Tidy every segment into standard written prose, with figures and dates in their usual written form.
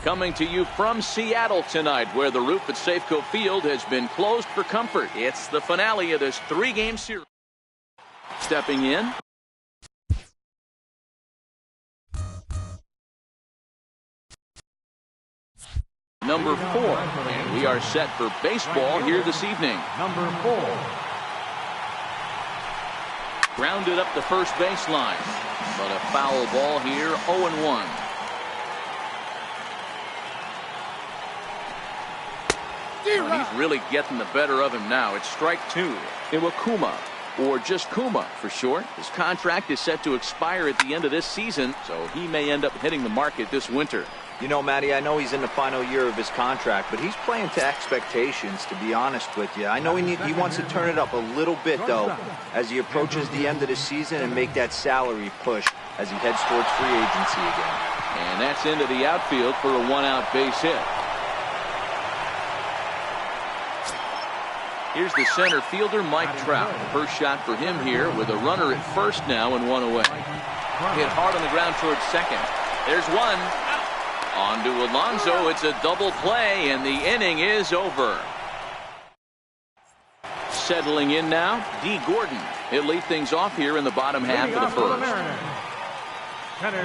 Coming to you from Seattle tonight, where the roof at Safeco Field has been closed for comfort. It's the finale of this 3-game series. Stepping in, number 4, and we are set for baseball here this evening. Number 4. Grounded up the first baseline, but a foul ball here, 0-1. He's really getting the better of him now. It's strike 2. Iwakuma, or just Kuma for short. His contract is set to expire at the end of this season, so he may end up hitting the market this winter. You know, Matty, I know he's in the final year of his contract, but he's playing to expectations, to be honest with you. I know he wants to turn it up a little bit, though, as he approaches the end of the season and make that salary push as he heads towards free agency again. And that's into the outfield for a 1-out base hit. Here's the center fielder, Mike Trout. First shot for him here with a runner at first now and 1 away. Hit hard on the ground towards second. There's one. On to Alonso. It's a double play, and the inning is over. Settling in now, D. Gordon. He'll lead things off here in the bottom half of the first.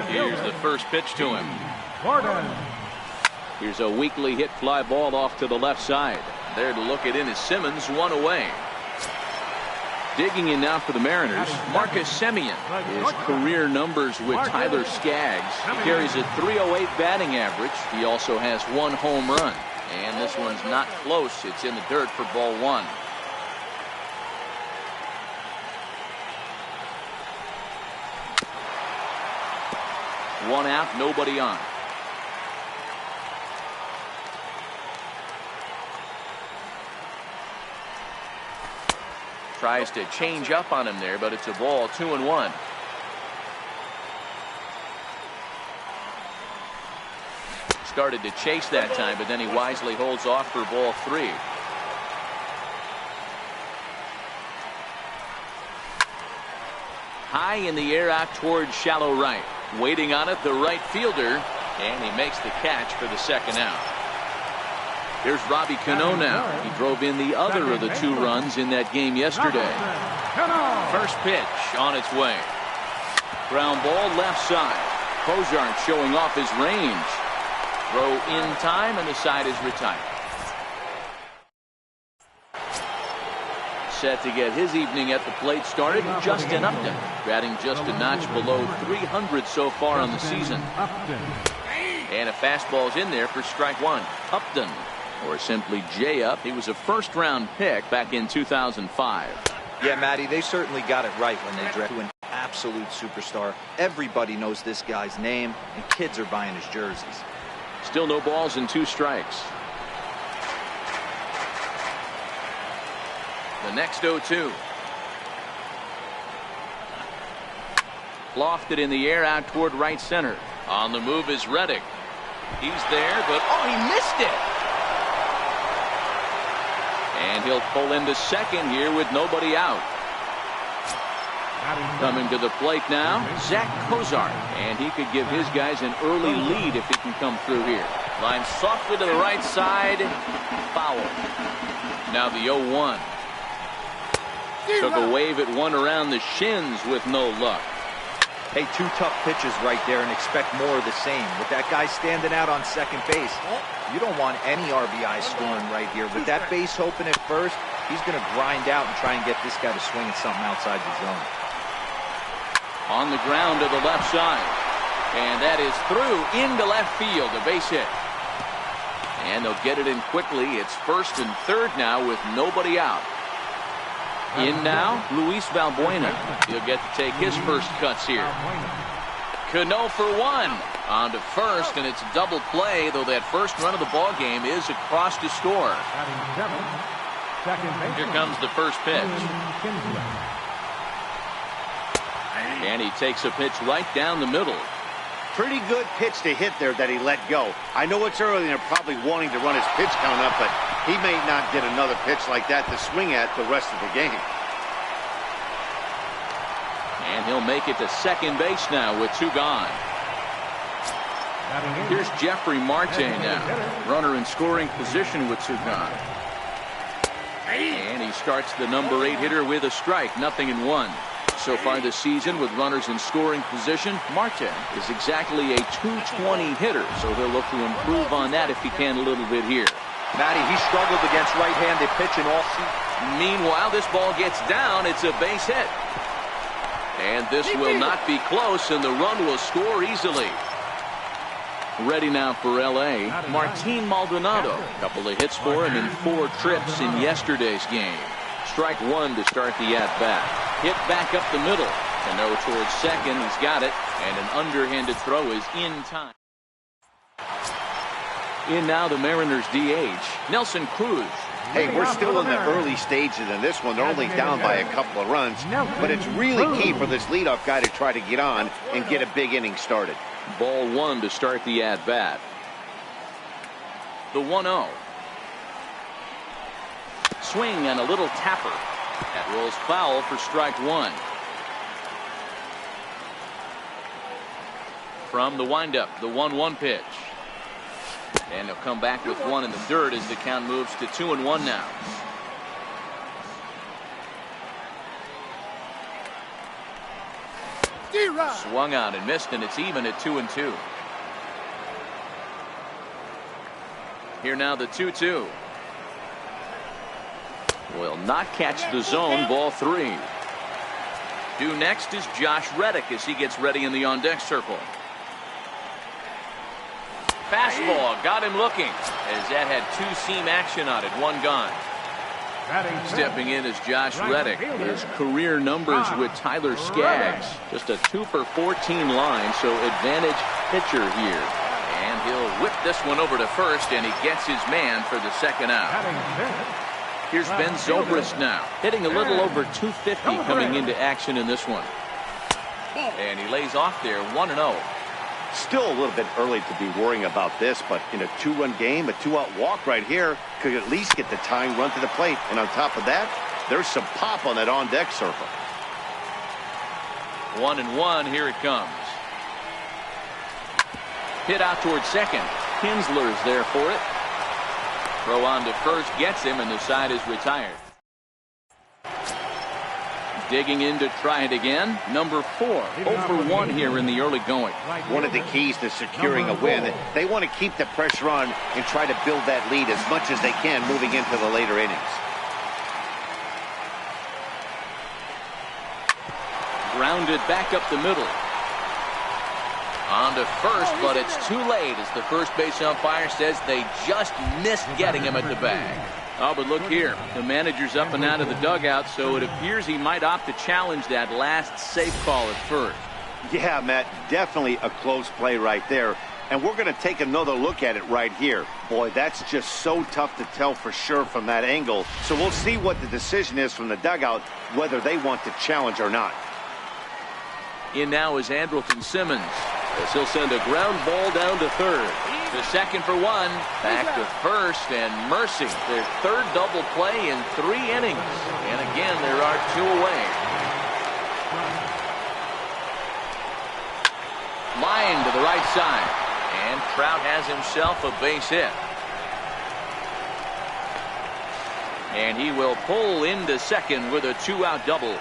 Here's the first pitch to him. Here's a weakly hit fly ball off to the left side. There to look it in is Simmons, 1 away. Digging in now for the Mariners, Marcus Semien. His career numbers with Tyler Skaggs. He carries a .308 batting average. He also has 1 home run. And this one's not close. It's in the dirt for ball 1. One out, nobody on. Tries to change up on him there, but it's a ball, 2-1. Started to chase that time, but then he wisely holds off for ball 3. High in the air out towards shallow right. Waiting on it, the right fielder, and he makes the catch for the second out. Here's Robbie Cano now. He drove in the other of the 2 runs in that game yesterday. First pitch on its way. Ground ball left side. Cozart showing off his range. Throw in time, and the side is retired. Set to get his evening at the plate started, Justin Upton. Batting just a notch below 300 so far on the season. And a fastball's in there for strike 1. Upton, or simply J-Up. He was a first-round pick back in 2005. Yeah, Matty, they certainly got it right when they drafted an absolute superstar. Everybody knows this guy's name, and kids are buying his jerseys. Still no balls and 2 strikes. The next 0-2. Lofted in the air out toward right center. On the move is Reddick. He's there, but he missed it. And he'll pull into second here with nobody out. Coming to the plate now, Zach Cozart. And he could give his guys an early lead if he can come through here. Line softly to the right side. Foul. Now the 0-1. Took a wave at one around the shins with no luck. Hey, 2 tough pitches right there, and expect more of the same. With that guy standing out on second base, you don't want any RBI scoring right here. With that base open at first, he's going to grind out and try and get this guy to swing at something outside the zone. On the ground to the left side. And that is through into left field, a base hit. And they'll get it in quickly. It's first and third now with nobody out. In now, Luis Valbuena. He'll get to take his first cuts here. Cano for 1. On to first, and it's a double play, though that first run of the ball game is across to score. Here comes the first pitch. And he takes a pitch right down the middle. Pretty good pitch to hit there that he let go. I know it's early and they're probably wanting to run his pitch count up, but he may not get another pitch like that to swing at the rest of the game. And he'll make it to second base now with 2 gone. Here's Jeffrey Marte now. Runner in scoring position with two gone. And he starts the number 8 hitter with a strike. 0-1. So far this season with runners in scoring position, Marte is exactly a .220 hitter. So he'll look to improve on that if he can a little bit here. Matty, he struggled against right-handed pitching all season. Meanwhile, this ball gets down. It's a base hit. And this will not be close, and the run will score easily. Ready now for L.A., Martin Maldonado. A couple of hits for him in 4 trips in yesterday's game. Strike 1 to start the at-bat. Hit back up the middle. Cano towards second. He's got it. And an underhanded throw is in time. In now the Mariners DH, Nelson Cruz. Hey, we're still in the early stages in this one. They're only down by a couple of runs. But it's really key for this leadoff guy to try to get on and get a big inning started. Ball 1 to start the at-bat. The 1-0. Swing and a little tapper. That rolls foul for strike 1. From the windup, the 1-1 pitch. And he'll come back with 1 in the dirt as the count moves to 2-1 now. Swung on and missed, and it's even at 2-2. Here now the 2-2. Will not catch the zone. Ball 3. Due next is Josh Reddick as he gets ready in the on-deck circle. Fastball got him looking as that had 2-seam action on it. 1 gone. Stepping in is Josh Reddick. His career numbers with Tyler Skaggs. Just a 2 for 14 line, so advantage pitcher here. And he'll whip this one over to first, and he gets his man for the second out. Here's Ben Zobrist now, hitting a little over 250 coming into action in this one. And he lays off there, 1-0. Still a little bit early to be worrying about this, but in a 2-run game, a 2-out walk right here could at least get the tying run to the plate. And on top of that, there's some pop on that on-deck circle. 1-1, here it comes. Hit out towards second. Kinsler's there for it. Throw on to first gets him, and the side is retired. Digging in to try it again. Number 4. 0 for 1 here in the early going. One of the keys to securing a win. They want to keep the pressure on and try to build that lead as much as they can moving into the later innings. Grounded back up the middle. On to first, but it's too late as the first base umpire says they just missed getting him at the bag. Oh, but look here. The manager's up and out of the dugout, so it appears he might opt to challenge that last safe call at first. Yeah, Matt, definitely a close play right there. And we're going to take another look at it right here. Boy, that's just so tough to tell for sure from that angle. So we'll see what the decision is from the dugout, whether they want to challenge or not. In now is Andrelton Simmons, as he'll send a ground ball down to third. The second for 1, back to first, and mercy. Their third double play in 3 innings. And again, there are 2 away. Line to the right side. And Trout has himself a base hit. And he will pull into second with a 2-out double.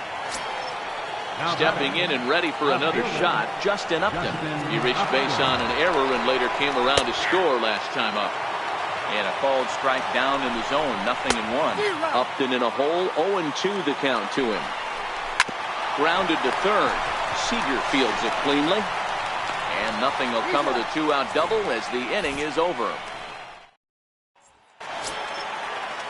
Stepping in and ready for another shot, Justin Upton. He reached base on an error and later came around to score last time up. And a called strike down in the zone, 0-1. Upton in a hole, 0-2 the count to him. Grounded to third. Seager fields it cleanly. And nothing will come of the 2-out double as the inning is over.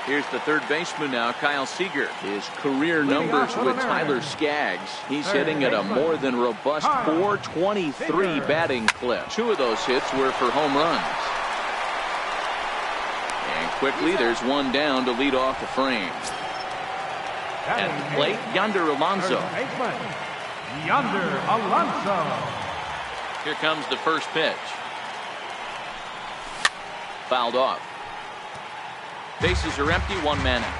Here's the third baseman now, Kyle Seager. His career numbers with Tyler Skaggs. He's hitting at a more than robust .423 batting clip. 2 of those hits were for home runs. And quickly, there's 1 down to lead off the frame. At the plate, Yonder Alonso. Yonder Alonso. Here comes the first pitch. Fouled off. Bases are empty, 1 man out.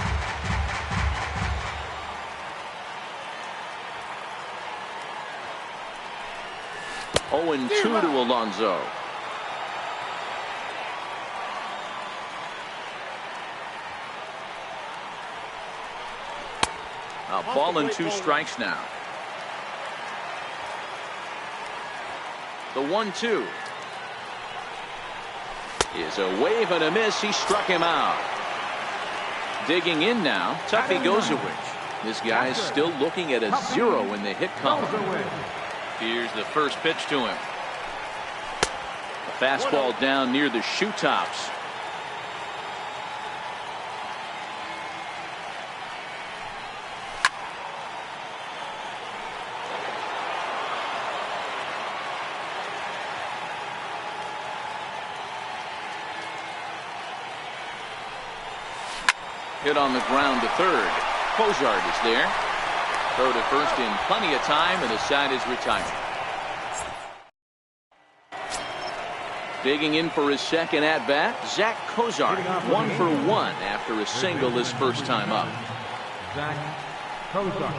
Oh, and 2 to Alonso. A ball and 2 strikes now. The 1-2 is a wave and a miss. He struck him out. Digging in now, Tuffy Gozowicz. This guy's still looking at a 0 in the hit column. Here's the first pitch to him. A fastball down near the shoe tops. Hit on the ground to third. Cozart is there. Throw to first in plenty of time, and the side is retired. Digging in for his second at-bat, Zach Cozart, 1 for 1 after a single his first time up. Zach Cozart.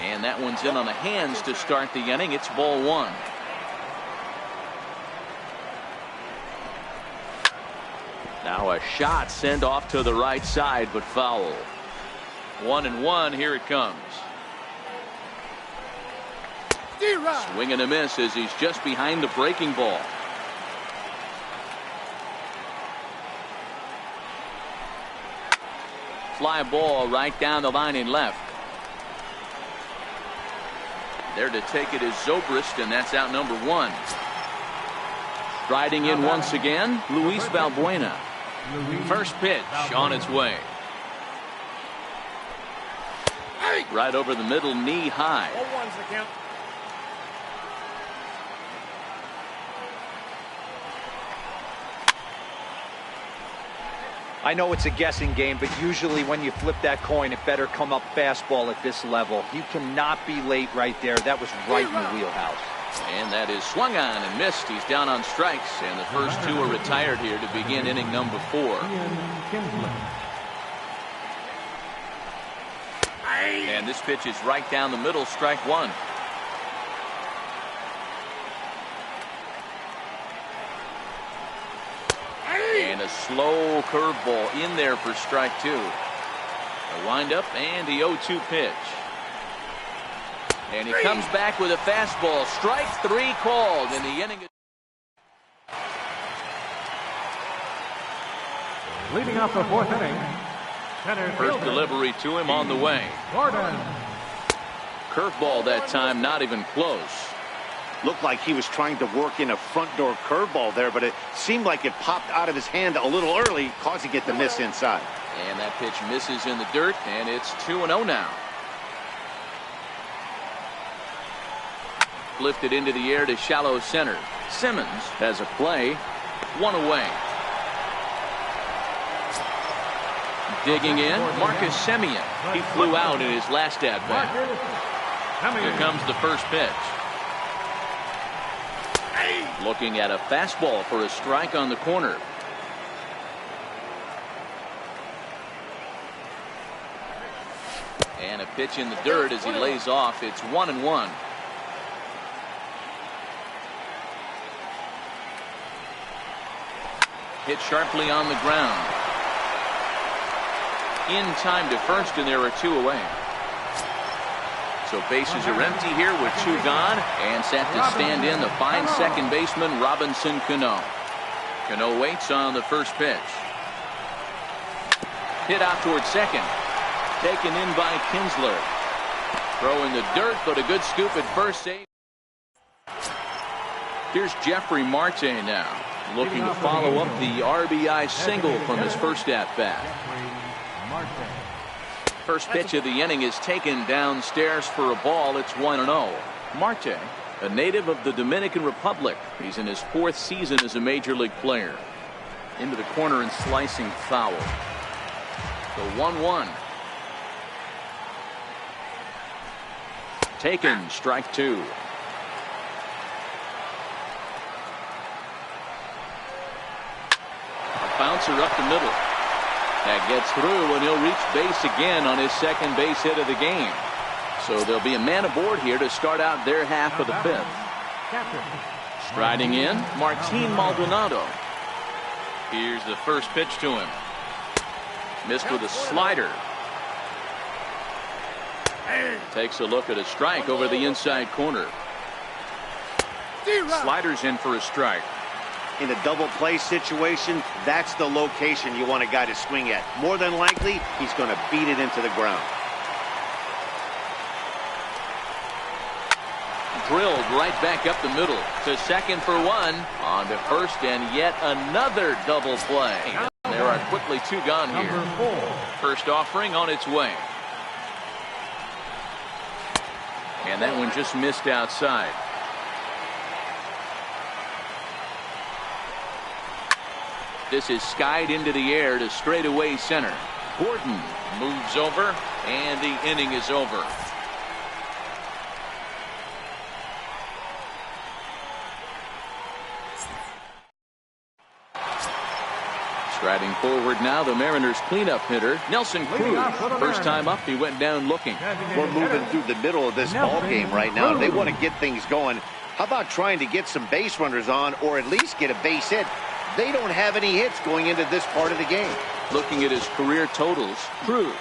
And that one's in on the hands to start the inning. It's ball 1. Now a shot sent off to the right side, but foul. 1-1. Here it comes. Swing and a miss as he's just behind the breaking ball. Fly ball right down the line in left. There to take it is Zobrist, and that's out number 1. Striding in once again, Luis Valbuena. First pitch on its way. Right over the middle, knee high. I know it's a guessing game, but usually when you flip that coin, it better come up fastball at this level. You cannot be late right there. That was right in the wheelhouse. And that is swung on and missed. He's down on strikes, and the first 2 are retired here to begin inning number 4. And this pitch is right down the middle, strike 1. And a slow curveball in there for strike 2. A windup and the 0-2 pitch. And he comes back with a fastball. Strike 3 called in the inning. Leading off the 4th inning. First delivery to him on the way. Gordon. Curveball that time, not even close. Looked like he was trying to work in a front door curveball there, but it seemed like it popped out of his hand a little early, causing it to miss inside. And that pitch misses in the dirt, and it's 2-0 now. Lifted into the air to shallow center. Simmons has a play. 1 away. Digging in, Marcus Semien. He flew out in his last at-bat. Here comes the first pitch. Looking at a fastball for a strike on the corner. And a pitch in the dirt as he lays off. It's 1-1. Hit sharply on the ground. In time to first, and there are 2 away. So bases are empty here with 2 gone, and set to stand in the fine second baseman Robinson Cano. Cano waits on the first pitch. Hit out towards second. Taken in by Kinsler. Throw in the dirt, but a good scoop at first. Save. Here's Jeffrey Marte now, looking to follow up the RBI single from his first at-bat. First pitch of the inning is taken downstairs for a ball. It's 1-0. Marte, a native of the Dominican Republic. He's in his 4th season as a major league player. Into the corner and slicing foul. The 1-1. Taken, strike 2. A bouncer up the middle. That gets through, and he'll reach base again on his second base hit of the game. So there'll be a man aboard here to start out their half of the 5th. Striding in, Martin Maldonado. Here's the first pitch to him. Missed with a slider. Takes a look at a strike over the inside corner. Sliders in for a strike. In a double play situation, that's the location you want a guy to swing at. More than likely, he's going to beat it into the ground. Drilled right back up the middle to second for one. On to first, and yet another double play. There are quickly two gone here. First offering on its way. And that one just missed outside. This is skied into the air to straightaway center. Gordon moves over, and the inning is over. Striding forward now, the Mariners cleanup hitter, Nelson Cruz. First time up, he went down looking. We're moving through the middle of this ball game right now. They want to get things going. How about trying to get some base runners on, or at least get a base hit? They don't have any hits going into this part of the game. Looking at his career totals, Cruz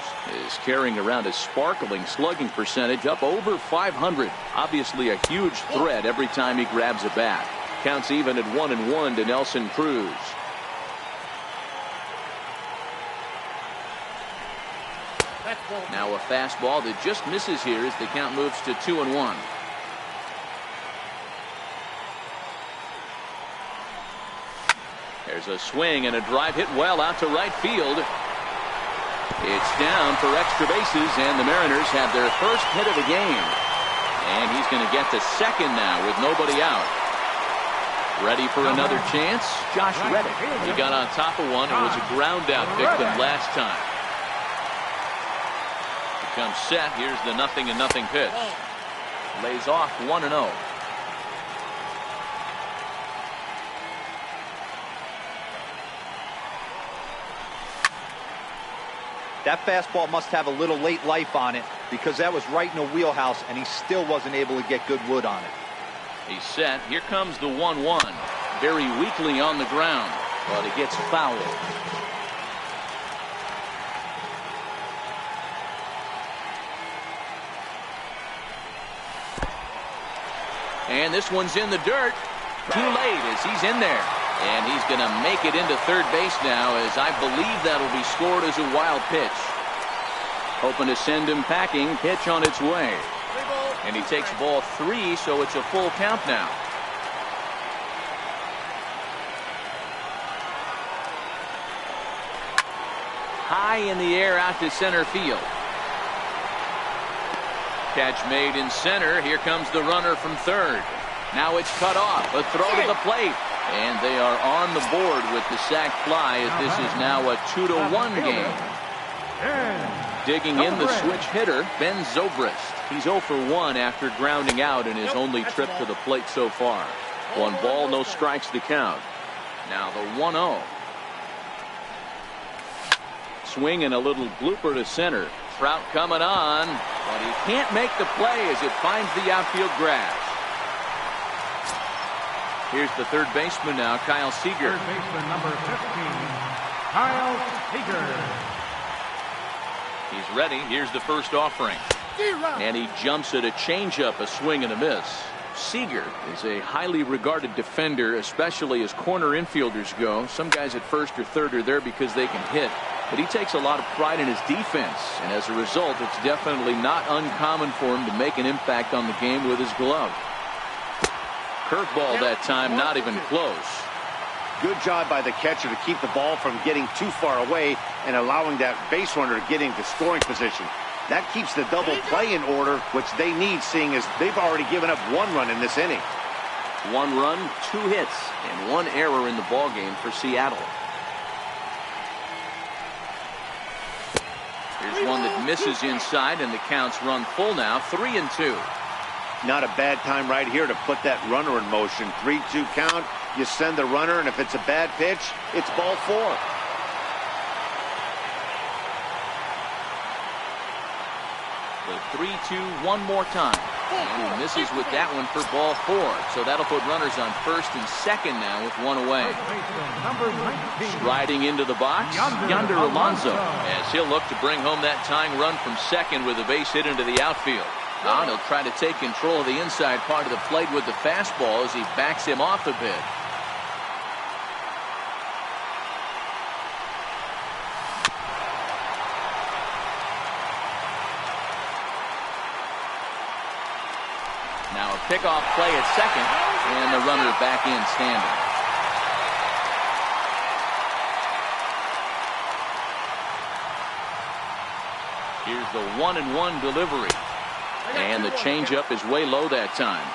is carrying around a sparkling slugging percentage up over 500. Obviously a huge threat every time he grabs a bat. Counts even at 1-1 to Nelson Cruz. Now a fastball that just misses here as the count moves to 2-1. There's a swing and a drive hit well out to right field. It's down for extra bases, and the Mariners have their first hit of the game. And he's going to get the second now with nobody out. Ready for another chance? Josh Reddick. He got on top of one and was a ground out victim last time. Comes set. Here's the 0-0 pitch. Lays off 1-0. That fastball must have a little late life on it, because that was right in the wheelhouse, and he still wasn't able to get good wood on it. He's set. Here comes the 1-1. Very weakly on the ground, but it gets fouled. And this one's in the dirt. Too late as he's in there. And he's going to make it into third base now, as I believe that'll be scored as a wild pitch. Hoping to send him packing. Pitch on its way. And he takes ball 3, so it's a full count now. High in the air out to center field. Catch made in center. Here comes the runner from third. Now it's cut off. A throw to the plate. And they are on the board with the sac fly, as this is now a 2-1 game. Digging in the switch hitter, Ben Zobrist. He's 0 for 1 after grounding out in his only trip to the plate so far. 1 ball, no strikes to count. Now the 1-0. Swing and a little blooper to center. Trout coming on, but he can't make the play as it finds the outfield grass. Here's the third baseman now, Kyle Seager. Third baseman number 15, Kyle Seager. He's ready. Here's the first offering. And he jumps at a changeup, a swing and a miss. Seager is a highly regarded defender, especially as corner infielders go. Some guys at first or third are there because they can hit. But he takes a lot of pride in his defense, and as a result, it's definitely not uncommon for him to make an impact on the game with his glove. Curveball that time, not even close. Good job by the catcher to keep the ball from getting too far away and allowing that base runner to get into scoring position. That keeps the double play in order, which they need, seeing as they've already given up 1 run in this inning. 1 run, 2 hits, and 1 error in the ballgame for Seattle. Here's one that misses inside, and the count's run full now, 3-2. Not a bad time right here to put that runner in motion. 3-2 count. You send the runner, and if it's a bad pitch, it's ball 4. The 3-2 one more time. And he misses with that one for ball 4. So that'll put runners on first and second now with one away. Striding into the box, Yonder Alonso, as he'll look to bring home that tying run from second with a base hit into the outfield. Now he'll try to take control of the inside part of the plate with the fastball as he backs him off a bit. Now a pickoff play at second, and the runner back in standing. Here's the 1-1 delivery. And the changeup is way low that time.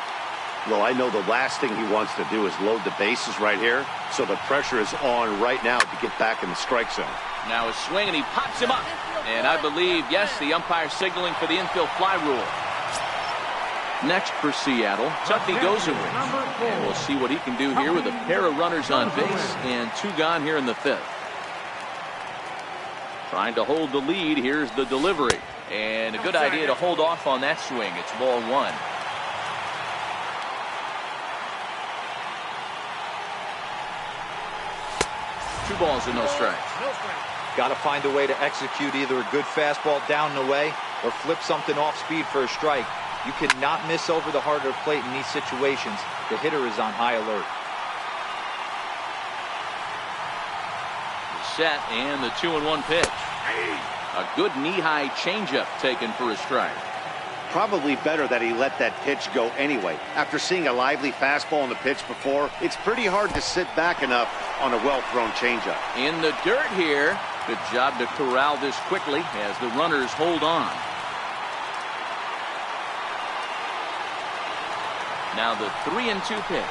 Well, I know the last thing he wants to do is load the bases right here, so the pressure is on right now to get back in the strike zone. Now a swing, and he pops him up. And I believe, yes, the umpire signaling for the infield fly rule. Next for Seattle, Tuffy Gozowitz. And we'll see what he can do here with a pair of runners on base and 2 gone here in the 5th. Trying to hold the lead. Here's the delivery. And a good idea to hold off on that swing. It's ball 1. Two balls and no strikes. Got to find a way to execute either a good fastball down the way or flip something off speed for a strike. You cannot miss over the heart of the plate in these situations. The hitter is on high alert. Set, and the 2-1 pitch. A good knee-high changeup taken for a strike. Probably better that he let that pitch go anyway. After seeing a lively fastball on the pitch before, it's pretty hard to sit back enough on a well-thrown changeup. In the dirt here. Good job to corral this quickly as the runners hold on. Now the 3-2 pitch.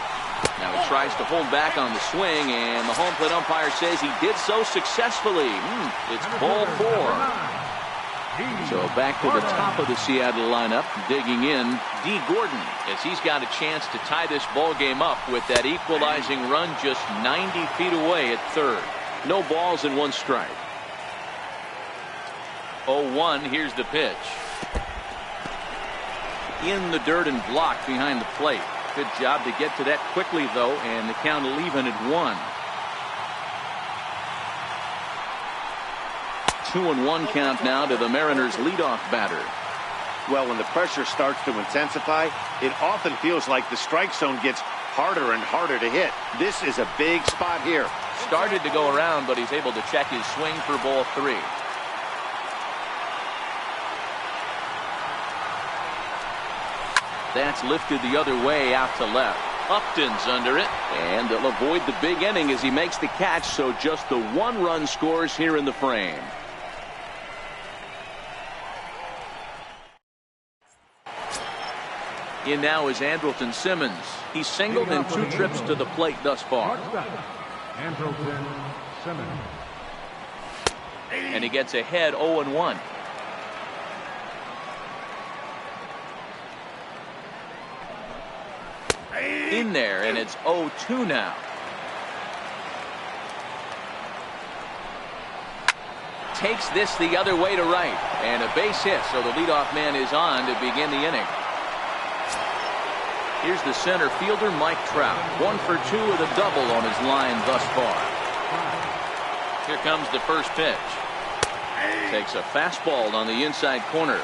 Now he tries to hold back on the swing, and the home plate umpire says he did so successfully. It's ball 4. So back to the top of the Seattle lineup, digging in, D. Gordon, as he's got a chance to tie this ball game up with that equalizing run just 90 feet away at third. No balls and 1 strike. 0-1, here's the pitch. In the dirt and blocked behind the plate. Good job to get to that quickly, though, and the count will even at 1. 2-1 count now to the Mariners' leadoff batter. Well, when the pressure starts to intensify, it often feels like the strike zone gets harder and harder to hit. This is a big spot here. Started to go around, but he's able to check his swing for ball 3. That's lifted the other way out to left. Upton's under it, and they'll avoid the big inning as he makes the catch, so just the 1-run scores here in the frame. In now is Andrelton Simmons. He's singled in 2 trips to the plate thus far. Andrelton Simmons. And he gets ahead 0-1. In there, and it's 0-2 now. Takes this the other way to right, and a base hit, so the leadoff man is on to begin the inning. Here's the center fielder, Mike Trout. 1 for 2 with a double on his line thus far. Here comes the first pitch. Takes a fastball on the inside corner.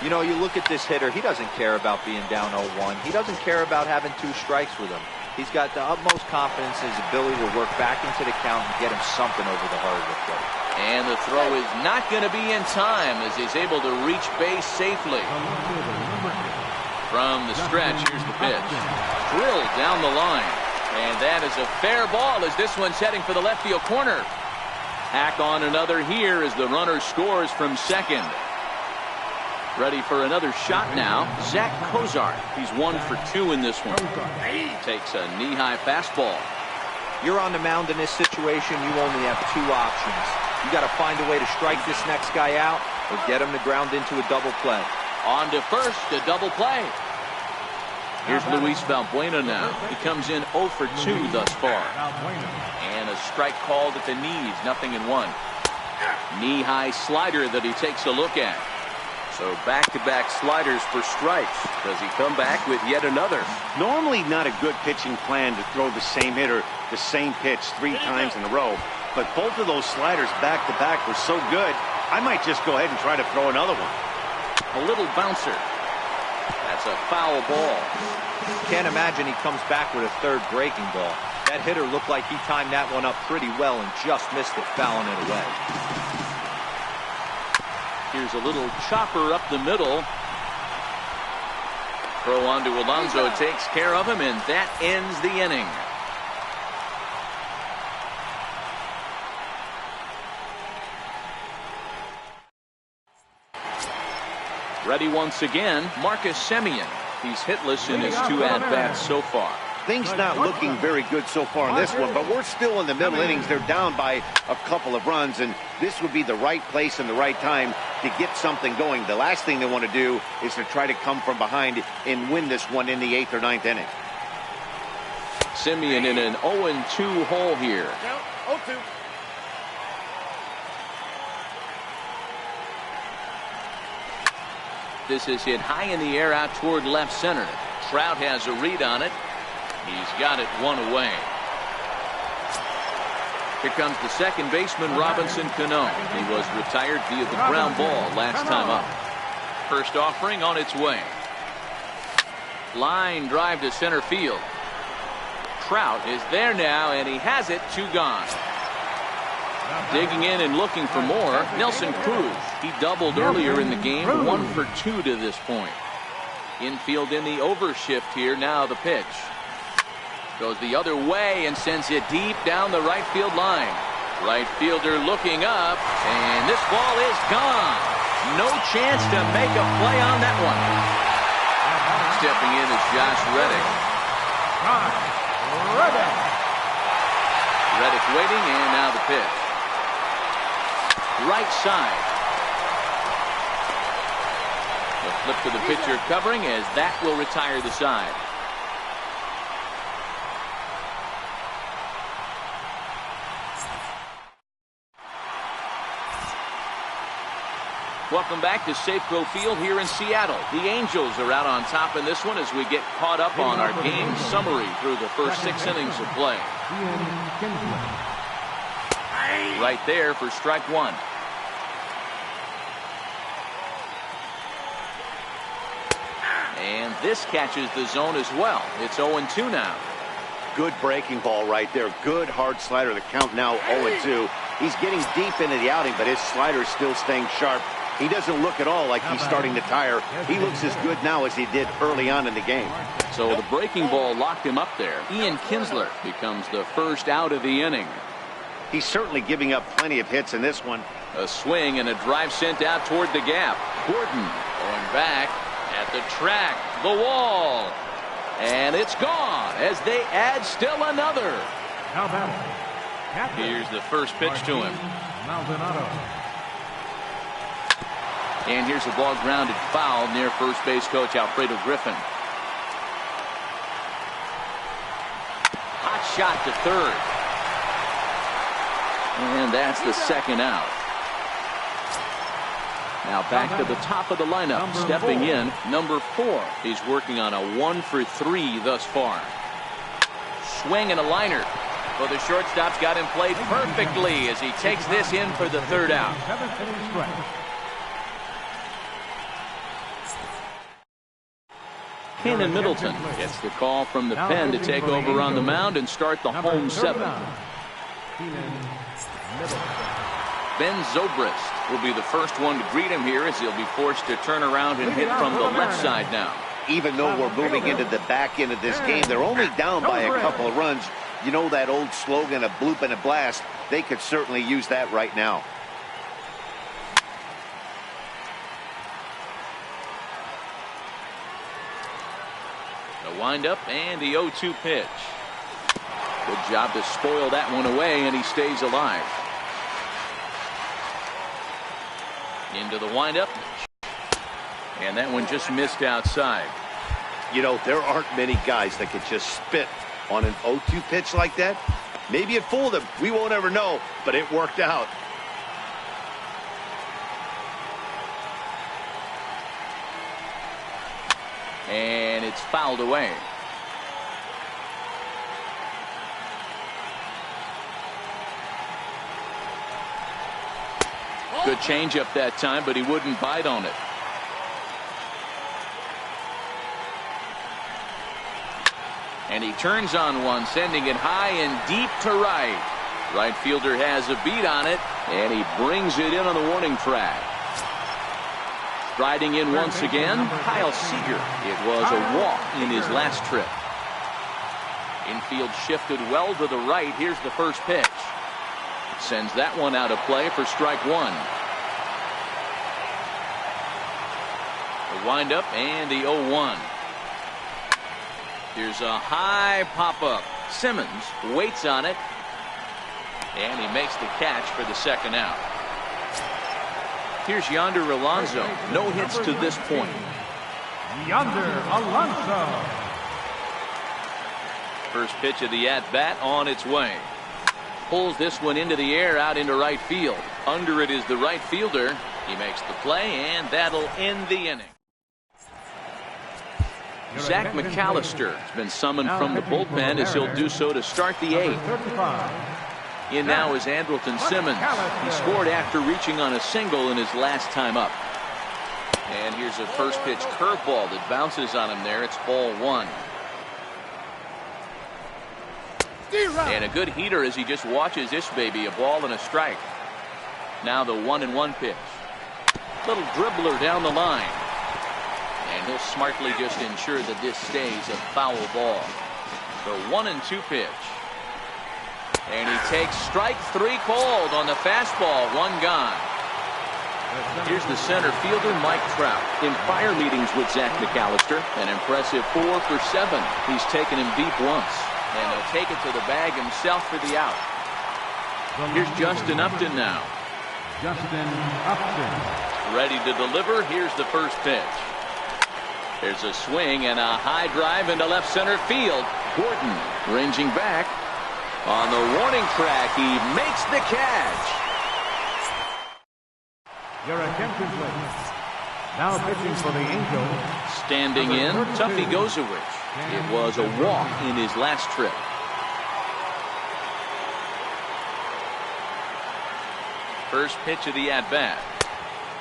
You know, you look at this hitter, he doesn't care about being down 0-1. He doesn't care about having 2 strikes with him. He's got the utmost confidence in his ability to work back into the count and get him something over the heart of the plate. And the throw is not going to be in time as he's able to reach base safely. From the stretch, here's the pitch. Drilled down the line. And that is a fair ball as this one's heading for the left field corner. Hack on another here as the runner scores from second. Ready for another shot now, Zach Cozart. He's 1 for 2 in this one. Takes a knee-high fastball. You're on the mound in this situation, you only have 2 options. You got to find a way to strike this next guy out or get him to ground into a double play. On to first, a double play. Here's Luis Valbuena now. He comes in 0 for 2 thus far. And a strike called at the knees, 0-1. Knee-high slider that he takes a look at. So back-to-back sliders for strikes. Does he come back with yet another? Normally not a good pitching plan to throw the same hitter the same pitch 3 times in a row. But both of those sliders back-to-back were so good, I might just go ahead and try to throw another one. A little bouncer. That's a foul ball. Can't imagine he comes back with a third breaking ball. That hitter looked like he timed that one up pretty well and just missed it, fouling it away. Here's a little chopper up the middle. Throw on to Alonso, takes care of him, and that ends the inning. Ready once again, Marcus Semien. He's hitless in his 2 at-bats so far. Things not looking very good so far in this one, but we're still in the middle innings. They're down by a couple of runs, and this would be the right place and the right time to get something going. The last thing they want to do is to try to come from behind and win this one in the 8th or 9th inning. Semien in an 0-2 hole here. 0-2. This is hit high in the air out toward left center. Trout has a read on it. He's got it 1 away. Here comes the second baseman, Robinson Cano. He was retired via the ground ball last time up. First offering on its way. Line drive to center field. Trout is there now, and he has it. 2 gone. Digging in and looking for more, Nelson Cruz. He doubled earlier in the game, 1 for 2 to this point. Infield in the overshift here. Now the pitch. Goes the other way and sends it deep down the right field line. Right fielder looking up, and this ball is gone. No chance to make a play on that one. Stepping in is Josh Reddick. Reddick waiting, and now the pitch. Right side. The flip to the pitcher covering, as that will retire the side. Welcome back to Safeco Field here in Seattle. The Angels are out on top in this one as we get caught up on our game summary through the first 6 innings of play. Right there for strike 1. And this catches the zone as well. It's 0-2 now. Good breaking ball right there. Good hard slider. The count now 0-2. He's getting deep into the outing, but his slider is still staying sharp. He doesn't look at all like he's starting to tire. He looks as good now as he did early on in the game. So the breaking ball locked him up there. Ian Kinsler becomes the first out of the inning. He's certainly giving up plenty of hits in this one. A swing and a drive sent out toward the gap. Gordon going back at the track, the wall, and it's gone as they add still another. Here's the first pitch to him. And here's a ball grounded foul near first base coach Alfredo Griffin. Hot shot to third. And that's the second out. Now back to the top of the lineup. Stepping in, number 4. He's working on a 1 for 3 thus far. Swing and a liner. Well, the shortstop's got him played perfectly as he takes this in for the third out. Kenan Middleton gets the call from the pen to take over on the mound and start the home 7. Ben Zobrist will be the first one to greet him here as he'll be forced to turn around and hit from the left side now. Even though we're moving into the back end of this game, they're only down by a couple of runs. You know that old slogan, a bloop and a blast? They could certainly use that right now. The windup and the 0-2 pitch. Good job to spoil that one away, and he stays alive. Into the windup. And that one just missed outside. You know, there aren't many guys that could just spit on an 0-2 pitch like that. Maybe it fooled him. We won't ever know, but it worked out. And it's fouled away. Good changeup that time, but he wouldn't bite on it. And he turns on one, sending it high and deep to right. Right fielder has a beat on it, and he brings it in on the warning track. Riding in once again, Kyle Seager. It was a walk in his last trip. Infield shifted well to the right. Here's the first pitch. Sends that one out of play for strike one. The windup and the 0-1. Here's a high pop-up. Simmons waits on it, and he makes the catch for the second out. Here's Yonder Alonso. No hits to this point. Yonder Alonso. First pitch of the at-bat on its way. Pulls this one into the air out into right field. Under it is the right fielder. He makes the play, and that'll end the inning. Zach McAllister has been summoned from the bullpen as he'll do so to start the eighth. In now is Andrelton Simmons. He scored after reaching on a single in his last time up. And here's a first pitch curveball that bounces on him there. It's ball one. And a good heater as he just watches this baby. A ball and a strike. Now the 1-1 pitch. Little dribbler down the line. And he'll smartly just ensure that this stays a foul ball. The 1-2 pitch. And he takes strike three called on the fastball. One gone. Here's the center fielder, Mike Trout. In prior meetings with Zach McAllister, an impressive 4 for 7. He's taken him deep once. And he'll take it to the bag himself for the out. Here's Justin Upton now. Justin Upton. Ready to deliver. Here's the first pitch. There's a swing and a high drive into left center field. Gordon ranging back. On the warning track, he makes the catch. Your attention, please. Now pitching for the Angels. Standing in, Tuffy Gozowich. It was a walk in his last trip. First pitch of the at-bat.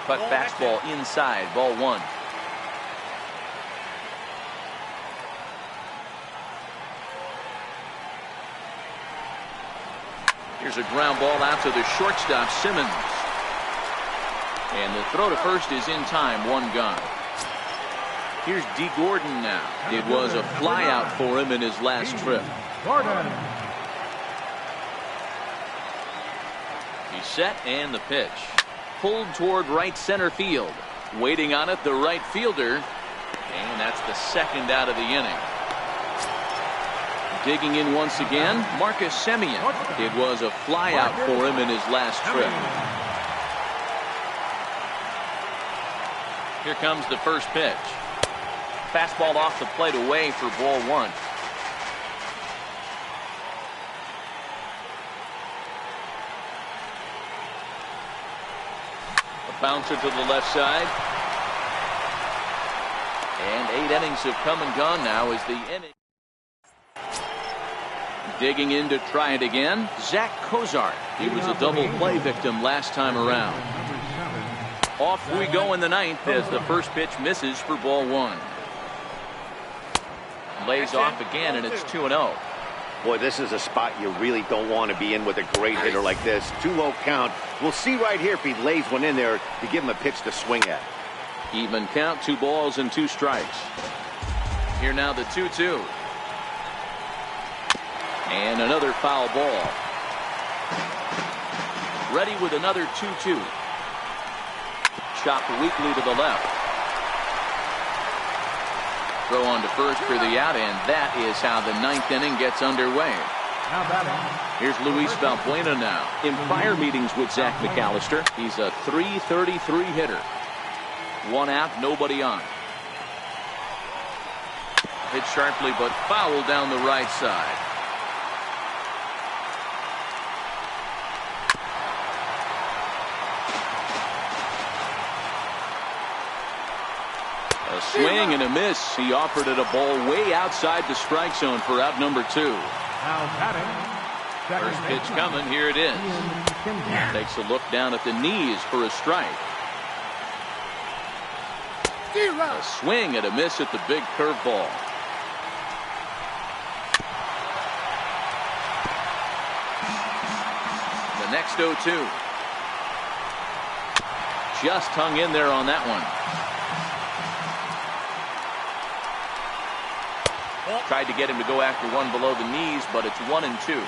Cut fastball inside, ball one. Here's a ground ball out to the shortstop, Simmons. And the throw to first is in time, one gone. Here's D. Gordon now. It was a flyout for him in his last trip. Gordon. He's set and the pitch. Pulled toward right center field. Waiting on it, the right fielder. And that's the second out of the inning. Digging in once again, Marcus Semien. It was a flyout for him in his last trip. Here comes the first pitch. Fastball off the plate away for ball one. A bouncer to the left side. And 8 innings have come and gone now as the inning. Digging in to try it again, Zach Cozart. He was a double play victim last time around. Off we go in the ninth as the first pitch misses for ball one. Lays off again, and it's 2-0. Boy, this is a spot you really don't want to be in with a great hitter like this. Too low count. We'll see right here if he lays one in there to give him a pitch to swing at. Even count, 2 balls and 2 strikes. Here now the 2-2. And another foul ball. Ready with another 2-2. Chopped weakly to the left. Throw on to first for the out, and that is how the 9th inning gets underway. Now batting. Here's Luis Valbuena now. In prior meetings with Zach McAllister, he's a .333 hitter. 1 out, nobody on. Hit sharply, but foul down the right side. A swing and a miss. He offered it a ball way outside the strike zone for out number 2. Now batting. First pitch coming. Here it is. Takes a look down at the knees for a strike. A swing and a miss at the big curveball. The next 0-2. Just hung in there on that one. Tried to get him to go after one below the knees, but it's 1-2.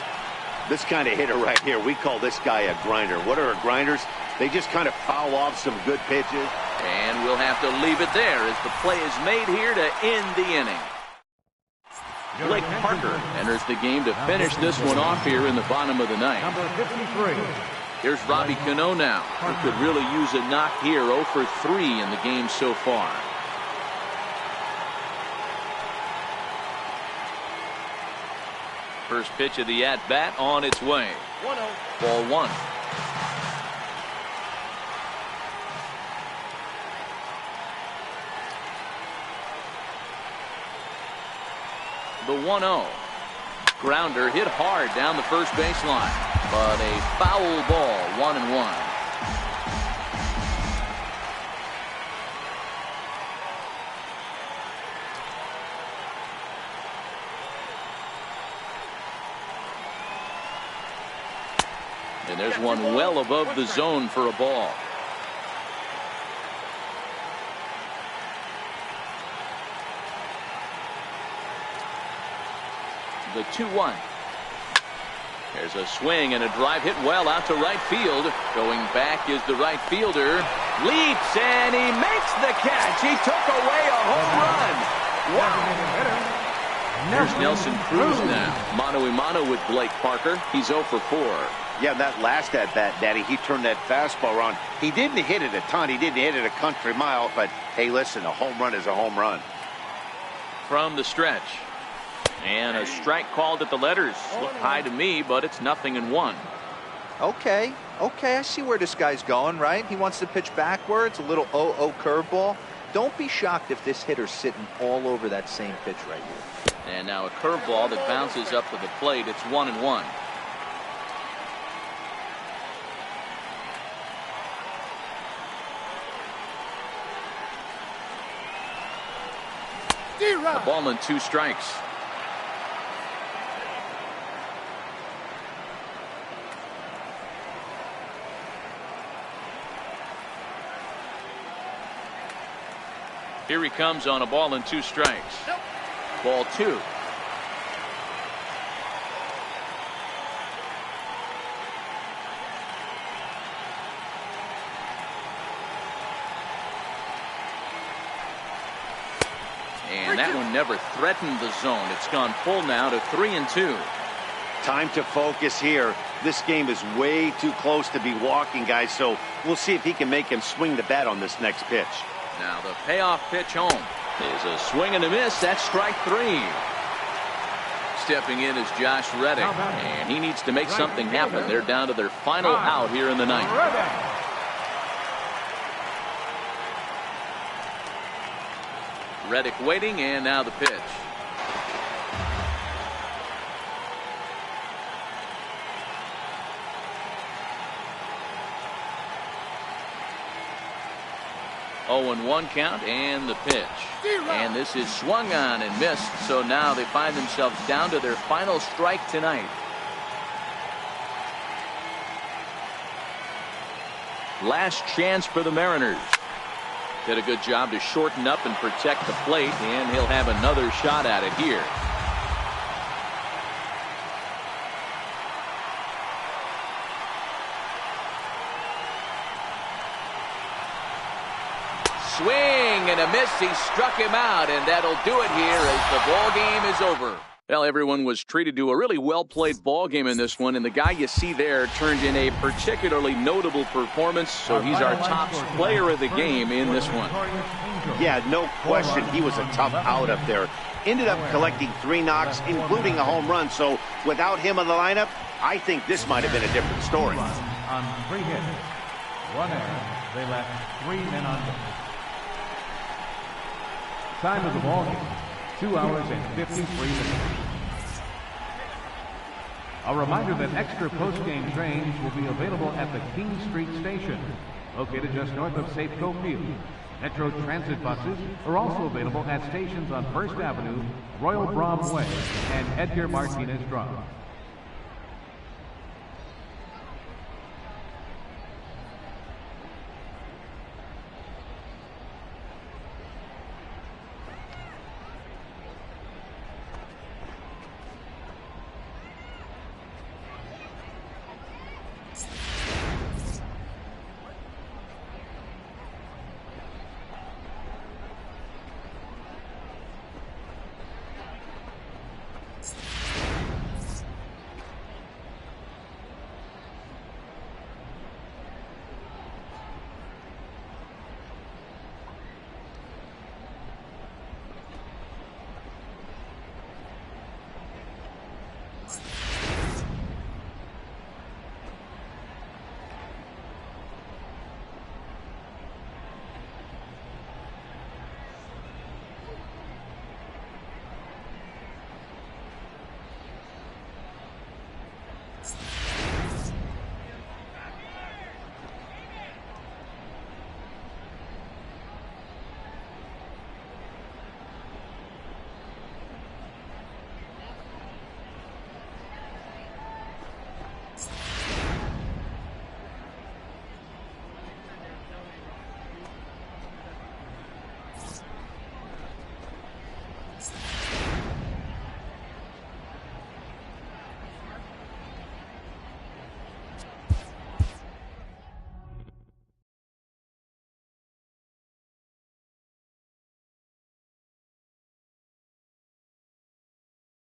This kind of hitter right here, we call this guy a grinder. What are grinders? They just kind of foul off some good pitches. And we'll have to leave it there as the play is made here to end the inning. Blake Parker enters the game to finish this one off here in the bottom of the ninth. Number 53. Here's Robbie Cano now, who could really use a knock here. 0 for 3 in the game so far. First pitch of the at-bat on its way. 1-0. Ball 1. The 1-0. Grounder hit hard down the first baseline, but a foul ball. 1-1. And there's one well above the zone for a ball. The 2-1. There's a swing and a drive hit well out to right field. Going back is the right fielder. Leaps and he makes the catch. He took away a home run. Wow. Here's Nelson Cruz now. Mano-a-mano with Blake Parker. He's 0 for 4. Yeah, that last at-bat, Daddy, he turned that fastball around. He didn't hit it a ton. He didn't hit it a country mile. But, hey, listen, a home run is a home run. From the stretch. And a strike called at the letters. Looked high to me, but it's 0-1. Okay, I see where this guy's going, right? He wants to pitch backwards, a little 0-0 curveball. Don't be shocked if this hitter's sitting all over that same pitch right here. And now a curveball that bounces up to the plate. It's 1-1. A ball and 2 strikes. Here he comes on a ball and 2 strikes. Ball 2. And that one never threatened the zone. It's gone full now to 3-2. Time to focus here. This game is way too close to be walking, guys, so we'll see if he can make him swing the bat on this next pitch. Now the payoff pitch home is a swing and a miss. That's strike 3. Stepping in is Josh Reddick, and he needs to make something happen. They're down to their final out here in the ninth. Reddick waiting, and now the pitch. Oh, and 1 count, and the pitch. And this is swung on and missed, so now they find themselves down to their final strike tonight. Last chance for the Mariners. Did a good job to shorten up and protect the plate, and he'll have another shot at it here. Swing and a miss. He struck him out, and that'll do it here as the ball game is over. Well, everyone was treated to a really well-played ball game in this one, and the guy you see there turned in a particularly notable performance, so he's our top player of the game in this one. Yeah, no question, he was a tough out up there. Ended up collecting 3 knocks, including a home run, so without him in the lineup, I think this might have been a different story. On 3 hits, 1 error, they left 3 men on base. Time of the ball game, 2 hours and 53 minutes. A reminder that extra post-game trains will be available at the King Street Station, located just north of Safeco Field. Metro Transit buses are also available at stations on First Avenue, Royal Brom Way, and Edgar Martinez Drive.